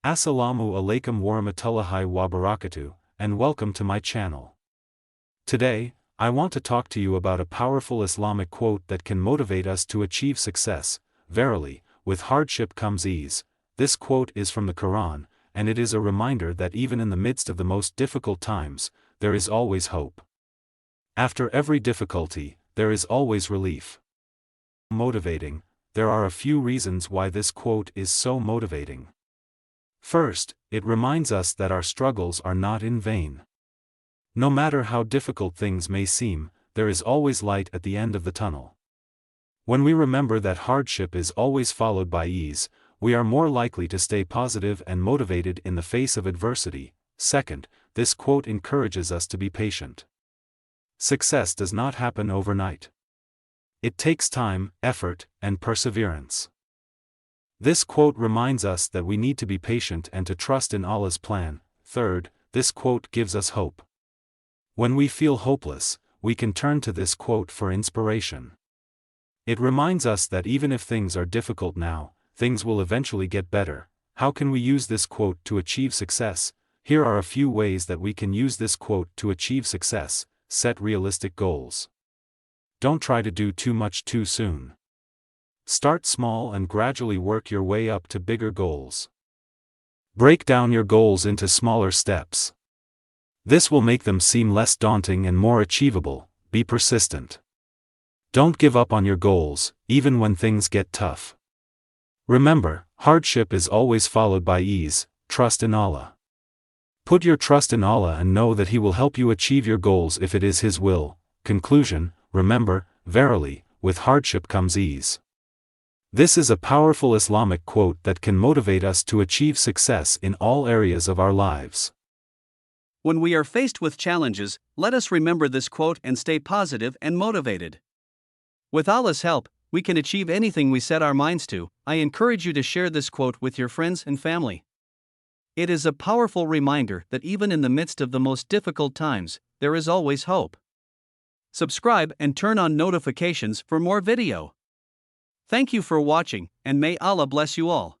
Assalamu alaikum warahmatullahi wabarakatuh, and welcome to my channel. Today, I want to talk to you about a powerful Islamic quote that can motivate us to achieve success. Verily, with hardship comes ease. This quote is from the Quran, and it is a reminder that even in the midst of the most difficult times, there is always hope. After every difficulty, there is always relief. Motivating. There are a few reasons why this quote is so motivating. First, it reminds us that our struggles are not in vain. No matter how difficult things may seem, there is always light at the end of the tunnel. When we remember that hardship is always followed by ease, we are more likely to stay positive and motivated in the face of adversity. Second, this quote encourages us to be patient. Success does not happen overnight. It takes time, effort, and perseverance. This quote reminds us that we need to be patient and to trust in Allah's plan. Third, this quote gives us hope. When we feel hopeless, we can turn to this quote for inspiration. It reminds us that even if things are difficult now, things will eventually get better. How can we use this quote to achieve success? Here are a few ways that we can use this quote to achieve success. Set realistic goals. Don't try to do too much too soon. Start small and gradually work your way up to bigger goals. Break down your goals into smaller steps. This will make them seem less daunting and more achievable. Be persistent. Don't give up on your goals, even when things get tough. Remember, hardship is always followed by ease. Trust in Allah. Put your trust in Allah and know that He will help you achieve your goals if it is His will. Conclusion. Remember, verily, with hardship comes ease. This is a powerful Islamic quote that can motivate us to achieve success in all areas of our lives. When we are faced with challenges, let us remember this quote and stay positive and motivated. With Allah's help, we can achieve anything we set our minds to. I encourage you to share this quote with your friends and family. It is a powerful reminder that even in the midst of the most difficult times, there is always hope. Subscribe and turn on notifications for more video. Thank you for watching, and may Allah bless you all.